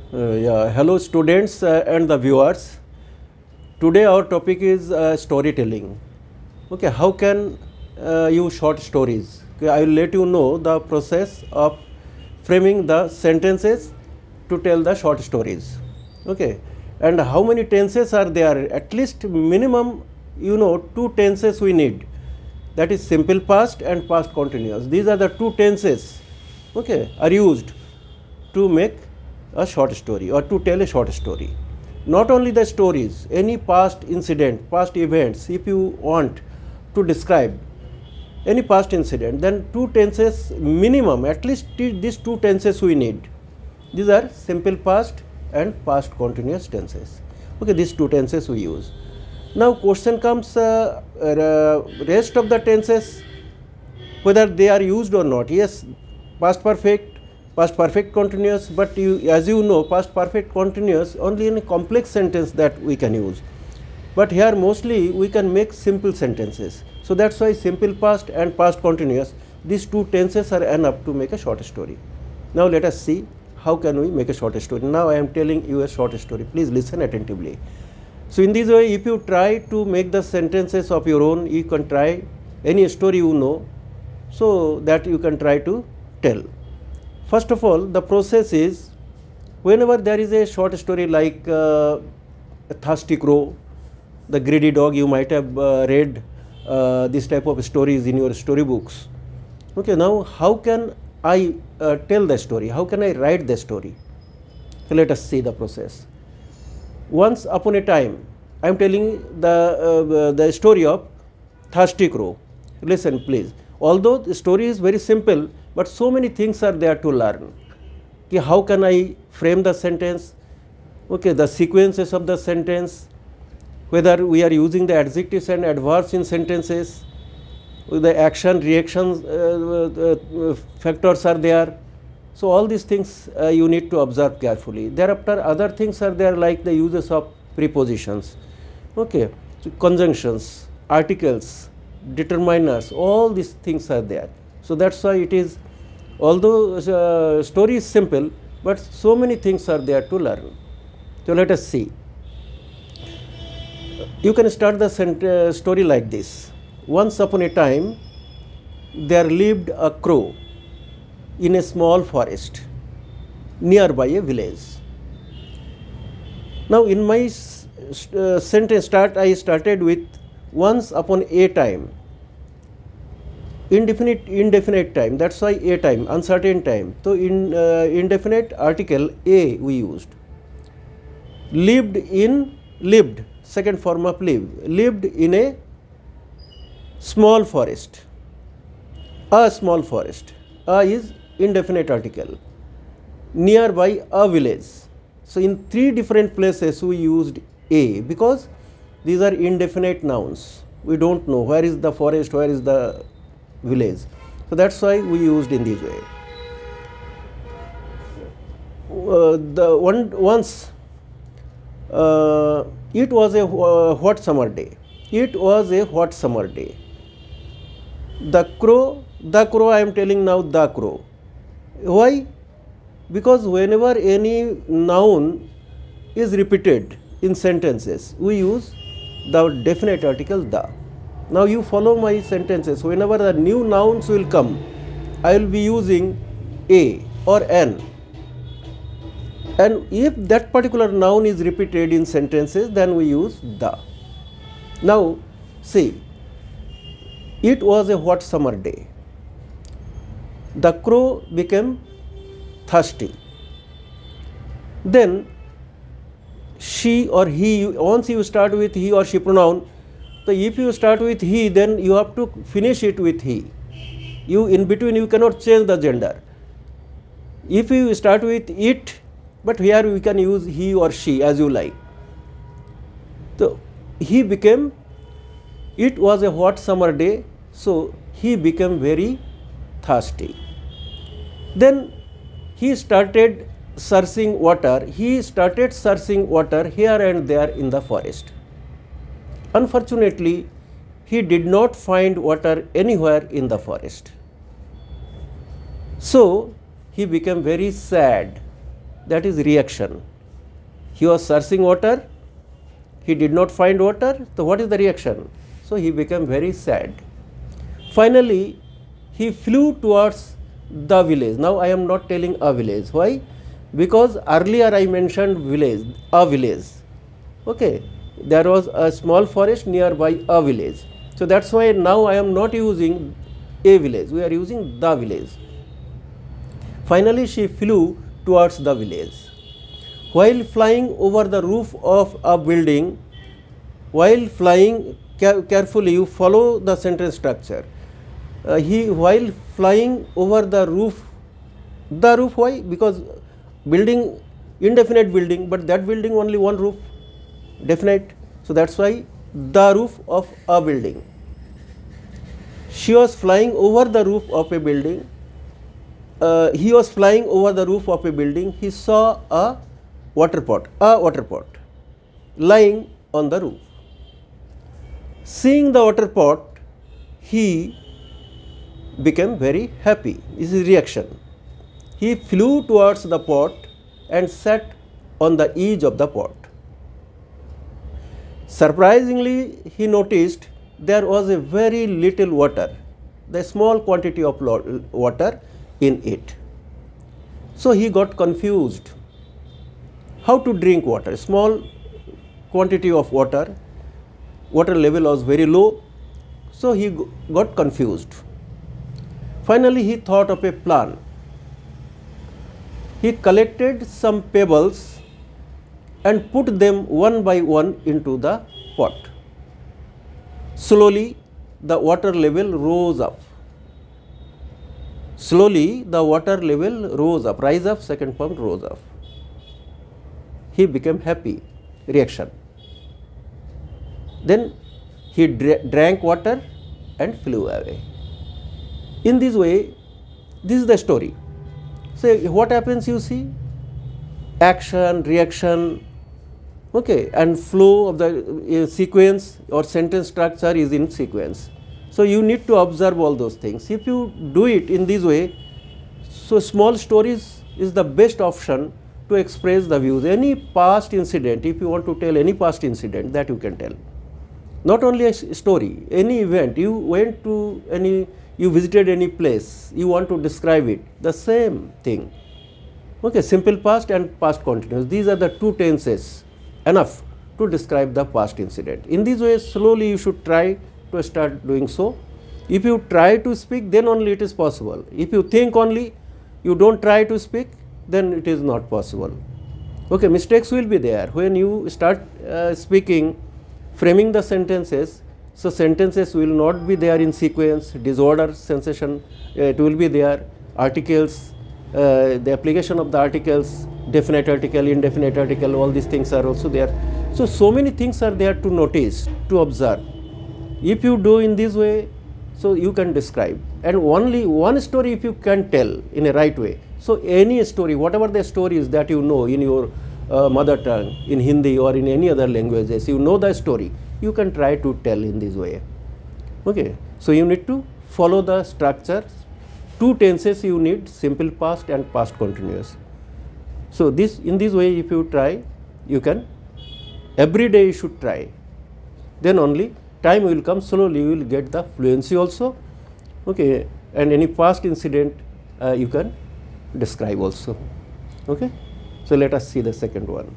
Hello students and the viewers. Today our topic is storytelling. Okay, how can you short stories? Okay, I will let you know the process of framing the sentences to tell the short stories. Okay, and how many tenses are there? At least minimum, two tenses we need. That is simple past and past continuous. These are the two tenses. Okay, are used to make a short story or to tell a short story. Not only the stories, any past incident, past events, if you want to describe any past incident, then two tenses minimum, at least these two tenses we need. These are simple past and past continuous tenses. Okay, these two tenses we use. Now question comes, rest of the tenses, whether they are used or not. Yes, past perfect continuous, but as you know, past perfect continuous only in a complex sentence that we can use. But here mostly we can make simple sentences. So that's why simple past and past continuous, these two tenses are enough to make a short story. Now let us see how can we make a short story. Now I am telling you a short story. Please listen attentively. So in this way, if you try to make the sentences of your own, you can try any story you know, so that you can try to tell. First of all, the process is, whenever there is a short story like a thirsty crow, the greedy dog, you might have read this type of stories in your storybooks. Okay, now how can I tell the story? How can I write the story? So let us see the process. Once upon a time, I am telling the story of thirsty crow. Listen please. Although the story is very simple, but so many things are there to learn. Okay, how can I frame the sentence? Okay, the sequences of the sentence, whether we are using the adjectives and adverbs in sentences, the action, reactions factors are there. So all these things you need to observe carefully. Thereafter, other things are there like the uses of prepositions, okay, so conjunctions, articles, determiners, all these things are there. So that's why it is, although story is simple, but so many things are there to learn. So let us see. You can start the story like this. Once upon a time, there lived a crow in a small forest nearby a village. Now in my sentence I started with once upon a time, indefinite time, that's why a time, uncertain time. So in indefinite article a we used. Lived, second form of lived in a small forest. A small forest. A is indefinite article. Nearby a village. So in three different places we used a, because these are indefinite nouns. We don't know where is the forest, where is the village. So that's why we used in this way. Once it was a hot summer day. It was a hot summer day. The crow I am telling now, the crow. Why? Because whenever any noun is repeated in sentences, we use the definite article the. Now you follow my sentences. Whenever the new nouns will come, I will be using a or an. And if that particular noun is repeated in sentences, then we use the. Now see, it was a hot summer day. The crow became thirsty. Then she or he, once you start with he or she pronoun, so if you start with he, then you have to finish it with he. You in between you cannot change the gender. If you start with it, but here we can use he or she as you like. So he became, it was a hot summer day, so he became very thirsty. Then he started searching water. He started searching water here and there in the forest. Unfortunately, he did not find water anywhere in the forest. So he became very sad. that is reaction. He was searching water, he did not find water, so what is the reaction? So he became very sad. Finally, he flew towards the village. Now I am not telling a village. Why? Because earlier I mentioned village, a village. Okay, there was a small forest nearby a village. So that's why now I am not using a village, we are using the village. Finally, she flew towards the village. While flying over the roof of a building, while flying carefully, you follow the sentence structure. While flying over the roof, why? Because building, indefinite building, but that building only one roof, definite. So that's why the roof of a building. She was flying over the roof of a building. He was flying over the roof of a building. He saw a water pot lying on the roof. Seeing the water pot, he became very happy. This is reaction. He flew towards the pot and sat on the edge of the pot. Surprisingly, he noticed there was a very little water, the small quantity of water in it. So he got confused. How to drink water? Small quantity of water, water level was very low, so he got confused. Finally, he thought of a plan. He collected some pebbles and put them one by one into the pot. Slowly, the water level rose up. Slowly, the water level rose up, rise up, second form rose up. He became happy, reaction. Then he drank water and flew away. In this way, this is the story. So what happens, you see? Action, reaction, okay, and flow of the sequence or sentence structure is in sequence. So you need to observe all those things. If you do it in this way, so small stories is the best option to express the views. Any past incident, if you want to tell any past incident, that you can tell. Not only a story, any event, you went to you visited any place, you want to describe it, the same thing. Okay, simple past and past continuous. These are the two tenses enough to describe the past incident. In this way, slowly you should try to start doing so. If you try to speak, then only it is possible. If you think only, you don't try to speak, then it is not possible. Okay, mistakes will be there. When you start speaking, framing the sentences, so sentences will not be there in sequence, disorder, sensation, it will be there, articles, the application of the articles, definite article, indefinite article, all these things are also there. So many things are there to notice, to observe. If you do in this way, so you can describe, and only one story if you can tell in a right way. So any story, whatever the story is that you know in your mother tongue, in Hindi or in any other languages, you know the story, you can try to tell in this way. Okay, so you need to follow the structure. Two tenses you need, simple past and past continuous. So in this way, if you try, you can, every day you should try. Then only time will come, slowly you will get the fluency also. Okay, and any past incident you can describe also. Okay, so let us see the second one.